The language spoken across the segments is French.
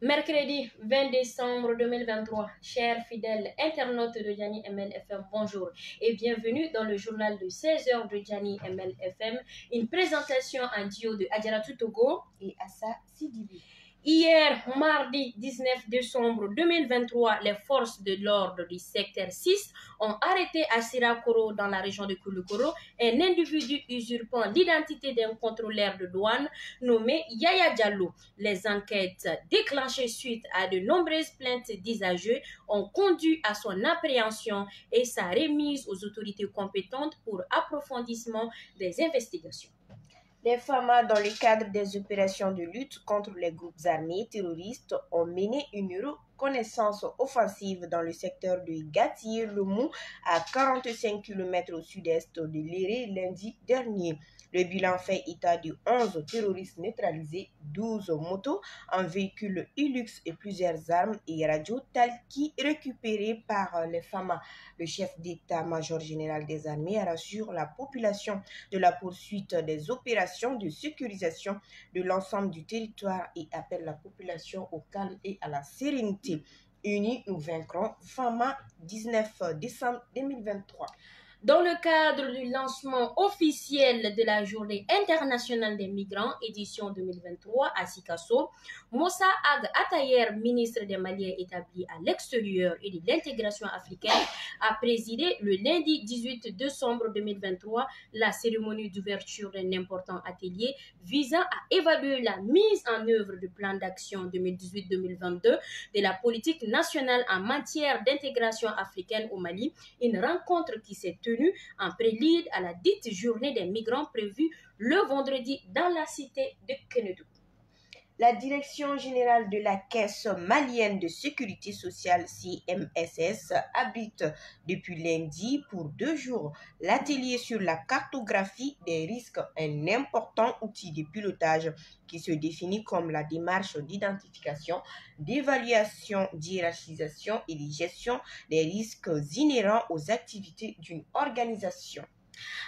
Mercredi 20 décembre 2023, chers fidèles internautes de Gianni MLFM, bonjour et bienvenue dans le journal de 16 heures de Gianni MLFM, une présentation en duo de Adjaratou Togo et Assa Sidibi. Hier, mardi 19 décembre 2023, les forces de l'ordre du secteur 6 ont arrêté à Sirakoro, dans la région de Kouloukoro, un individu usurpant l'identité d'un contrôleur de douane nommé Yaya Diallo. Les enquêtes déclenchées suite à de nombreuses plaintes d'usagers ont conduit à son appréhension et sa remise aux autorités compétentes pour approfondissement des investigations. Les FAMA, dans le cadre des opérations de lutte contre les groupes armés terroristes, ont mené une reconnaissance offensive dans le secteur de Gatier-le-Mou, à 45 km au sud-est de Léré lundi dernier. Le bilan fait état de 11 terroristes neutralisés, 12 motos, un véhicule Hilux et plusieurs armes et radios talki récupérées par les FAMA. Le chef d'état-major général des armées rassure la population de la poursuite des opérations de sécurisation de l'ensemble du territoire et appelle la population au calme et à la sérénité. Unis, nous vaincrons. FAMA, 19 décembre 2023. Dans le cadre du lancement officiel de la Journée internationale des migrants, édition 2023 à Sikasso, Moussa Ag Atayer, ministre des Maliens établi à l'extérieur et de l'intégration africaine, a présidé le lundi 18 décembre 2023 la cérémonie d'ouverture d'un important atelier visant à évaluer la mise en œuvre du plan d'action 2018-2022 de la politique nationale en matière d'intégration africaine au Mali, une rencontre qui s'est tenue en prélude à la dite journée des migrants prévue le vendredi dans la cité de Kénédou. La Direction générale de la Caisse malienne de sécurité sociale CMSS abrite depuis lundi pour 2 jours l'atelier sur la cartographie des risques, un important outil de pilotage qui se définit comme la démarche d'identification, d'évaluation, d'hiérarchisation et de gestion des risques inhérents aux activités d'une organisation.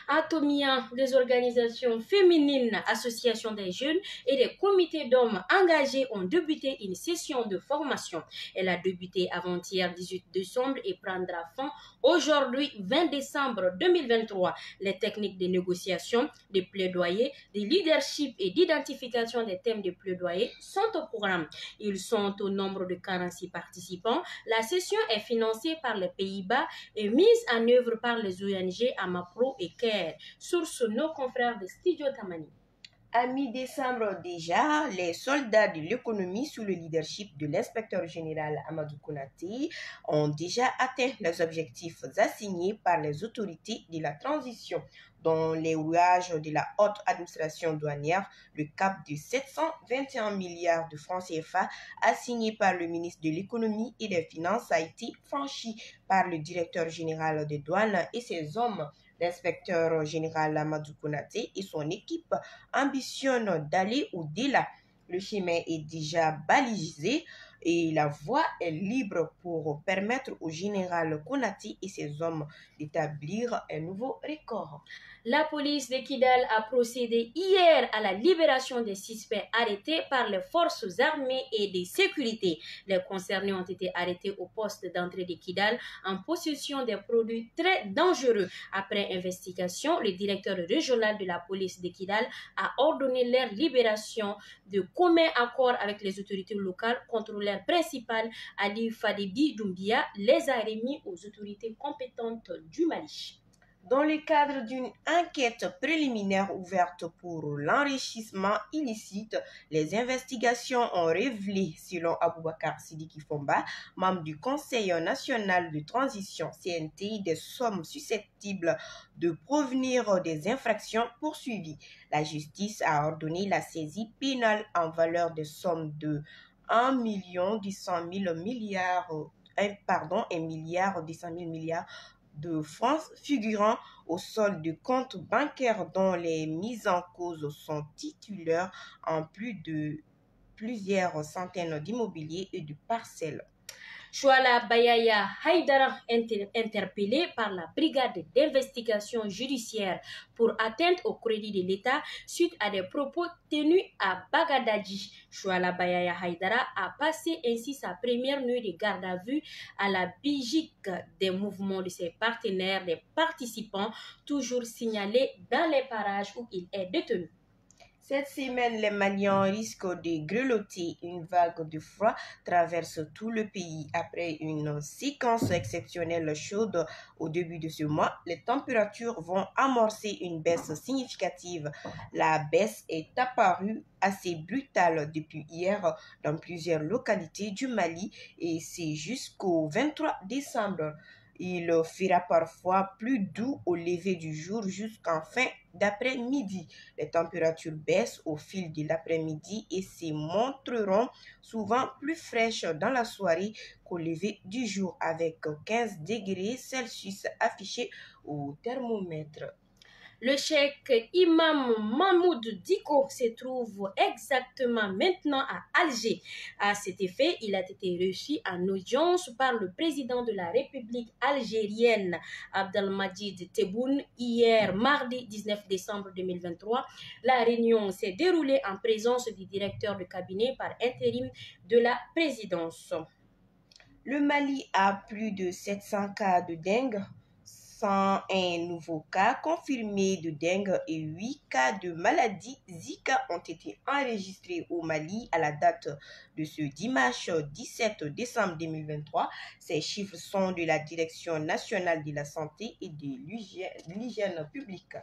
Atomia, des organisations féminines, associations des jeunes et des comités d'hommes engagés ont débuté une session de formation. Elle a débuté avant-hier 18 décembre et prendra fin aujourd'hui 20 décembre 2023. Les techniques de négociation, de plaidoyer, de leadership et d'identification des thèmes de plaidoyer sont au programme. Ils sont au nombre de 46 participants. La session est financée par les Pays-Bas et mise en œuvre par les ONG Amapro et CARE, source nos confrères de Studio Tamani. À mi-décembre déjà, les soldats de l'économie sous le leadership de l'inspecteur général Amadou Konaté ont déjà atteint les objectifs assignés par les autorités de la transition, dont les rouages de la haute administration douanière, le cap de 721 milliards de francs CFA assigné par le ministre de l'économie et des finances a été franchi par le directeur général des douanes et ses hommes. L'inspecteur général Amadou Konaté et son équipe ambitionnent d'aller au-delà. Le chemin est déjà balisé et la voie est libre pour permettre au général Konaté et ses hommes d'établir un nouveau record. La police de Kidal a procédé hier à la libération des suspects arrêtés par les forces armées et de sécurité. Les concernés ont été arrêtés au poste d'entrée de Kidal en possession des produits très dangereux. Après investigation, le directeur régional de la police de Kidal a ordonné leur libération de commun accord avec les autorités locales. Contrôleur principal Ali Fadidi Doumbia les a remis aux autorités compétentes du Mali. Dans le cadre d'une enquête préliminaire ouverte pour l'enrichissement illicite, les investigations ont révélé, selon Aboubakar Sidiki Fomba, membre du Conseil national de transition CNT, des sommes susceptibles de provenir des infractions poursuivies. La justice a ordonné la saisie pénale en valeur de sommes de 1 milliard 200 000 milliards de francs figurant au solde de comptes bancaires dont les mises en cause sont titulaires en plus de plusieurs centaines d'immobiliers et de parcelles. Chouala Bayaya Haïdara, interpellé par la brigade d'investigation judiciaire pour atteinte au crédit de l'État suite à des propos tenus à Bagadadji. Chouala Bayaya Haïdara a passé ainsi sa première nuit de garde à vue à la vigique des mouvements de ses partenaires, des participants, toujours signalés dans les parages où il est détenu. Cette semaine, les Maliens risquent de grelotter. Une vague de froid traverse tout le pays. Après une séquence exceptionnelle chaude au début de ce mois, les températures vont amorcer une baisse significative. La baisse est apparue assez brutale depuis hier dans plusieurs localités du Mali et c'est jusqu'au 23 décembre. Il fera parfois plus doux au lever du jour jusqu'en fin d'après-midi. Les températures baissent au fil de l'après-midi et se montreront souvent plus fraîches dans la soirée qu'au lever du jour avec 15 degrés Celsius affichés au thermomètre. Le cheikh Imam Mahmoud Diko se trouve exactement maintenant à Alger. À cet effet, il a été reçu en audience par le président de la République algérienne, Abdelmadjid Tebboune, hier mardi 19 décembre 2023. La réunion s'est déroulée en présence du directeur de cabinet par intérim de la présidence. Le Mali a plus de 700 cas de dengue. 101 nouveaux cas confirmés de dengue et 8 cas de maladie Zika ont été enregistrés au Mali à la date de ce dimanche 17 décembre 2023. Ces chiffres sont de la Direction nationale de la santé et de l'hygiène publique.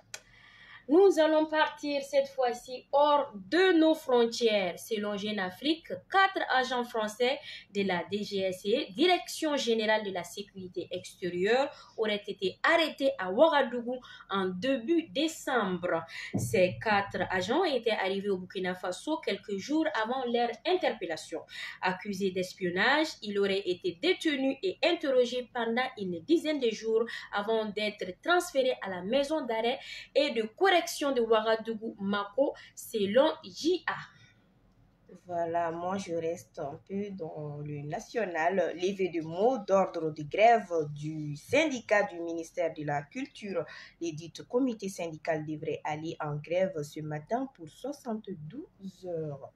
Nous allons partir cette fois-ci hors de nos frontières. Selon Jeune Afrique, 4 agents français de la DGSE, Direction générale de la sécurité extérieure, auraient été arrêtés à Ouagadougou en début décembre. Ces 4 agents étaient arrivés au Burkina Faso quelques jours avant leur interpellation. Accusés d'espionnage, ils auraient été détenus et interrogés pendant une dizaine de jours avant d'être transférés à la maison d'arrêt et de correction de Ouagadougou Mako selon JA. Voilà, moi je reste un peu dans le national. Levé de mots d'ordre de grève du syndicat du ministère de la Culture. Les dites comités syndicales devraient aller en grève ce matin pour 72 heures.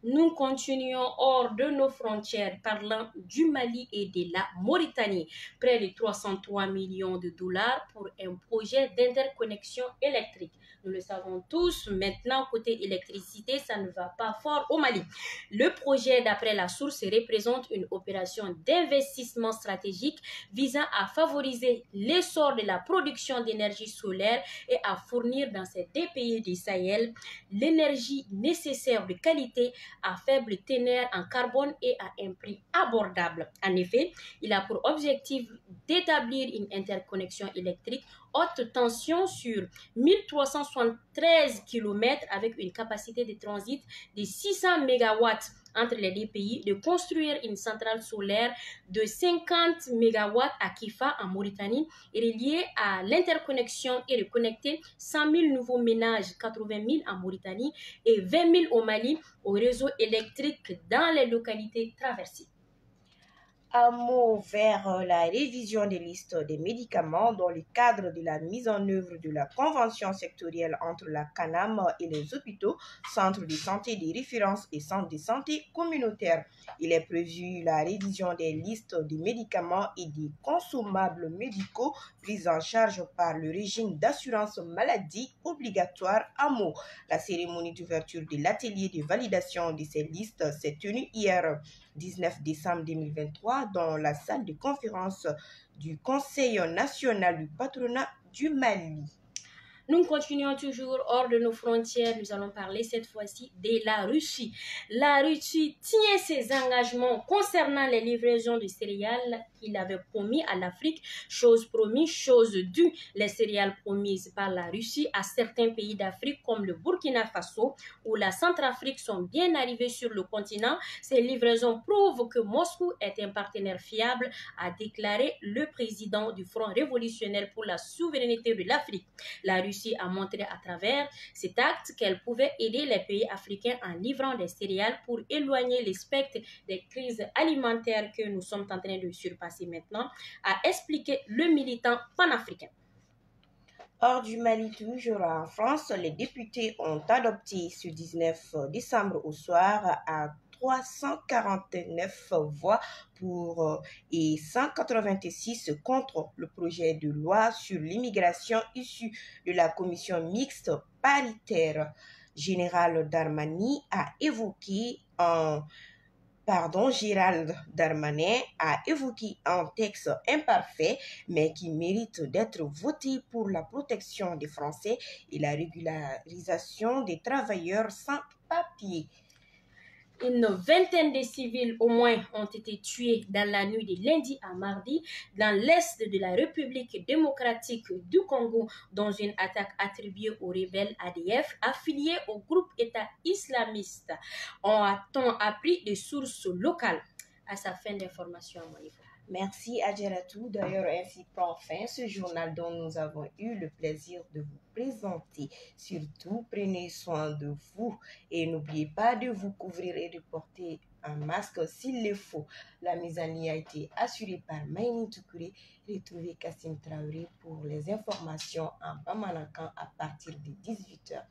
Nous continuons hors de nos frontières parlant du Mali et de la Mauritanie. Près de 303 millions de dollars pour un projet d'interconnexion électrique. Nous le savons tous, maintenant côté électricité, ça ne va pas fort au Mali. Le projet, d'après la source, représente une opération d'investissement stratégique visant à favoriser l'essor de la production d'énergie solaire et à fournir dans ces deux pays du Sahel l'énergie nécessaire de qualité à faible teneur en carbone et à un prix abordable. En effet, il a pour objectif d'établir une interconnexion électrique haute tension sur 1373 km avec une capacité de transit de 600 MW entre les deux pays, de construire une centrale solaire de 50 MW à Kifa en Mauritanie et reliée à l'interconnexion et de connecter 100 000 nouveaux ménages, 80 000 en Mauritanie et 20 000 au Mali au réseau électrique dans les localités traversées. Un mot vers la révision des listes des médicaments dans le cadre de la mise en œuvre de la convention sectorielle entre la CANAM et les hôpitaux, centres de santé de référence et centres de santé communautaires. Il est prévu la révision des listes des médicaments et des consommables médicaux pris en charge par le régime d'assurance maladie obligatoire AMO. La cérémonie d'ouverture de l'atelier de validation de ces listes s'est tenue hier 19 décembre 2023 dans la salle de conférence du Conseil national du patronat du Mali. Nous continuons toujours hors de nos frontières. Nous allons parler cette fois-ci de la Russie. La Russie tient ses engagements concernant les livraisons de céréales qu'il avait promis à l'Afrique. Chose promise, chose due. Les céréales promises par la Russie à certains pays d'Afrique comme le Burkina Faso ou la Centrafrique sont bien arrivées sur le continent. Ces livraisons prouvent que Moscou est un partenaire fiable, a déclaré le président du Front révolutionnaire pour la souveraineté de l'Afrique. La Russie Russie a montré à travers cet acte qu'elle pouvait aider les pays africains en livrant des céréales pour éloigner les spectres des crises alimentaires que nous sommes en train de surpasser maintenant, a expliqué le militant panafricain. Hors du Mali, toujours en France, les députés ont adopté ce 19 décembre au soir à 349 voix pour et 186 contre le projet de loi sur l'immigration issu de la commission mixte paritaire. Général Darmani a évoqué Gérald Darmanin a évoqué un texte imparfait, mais qui mérite d'être voté pour la protection des Français et la régularisation des travailleurs sans papier. Une vingtaine de civils au moins ont été tués dans la nuit de lundi à mardi dans l'est de la République démocratique du Congo dans une attaque attribuée aux rebelles ADF affiliés au groupe État islamiste. On a appris des sources locales. À sa fin d'information, Moïse. Merci Adjaratou. D'ailleurs, ainsi prend fin ce journal dont nous avons eu le plaisir de vous présenter. Surtout, prenez soin de vous et n'oubliez pas de vous couvrir et de porter un masque s'il le faut. La mise en ligne a été assurée par Maïni Toukouré. Retrouvez Kassim Traoré pour les informations en Bamanakan à partir de 18h.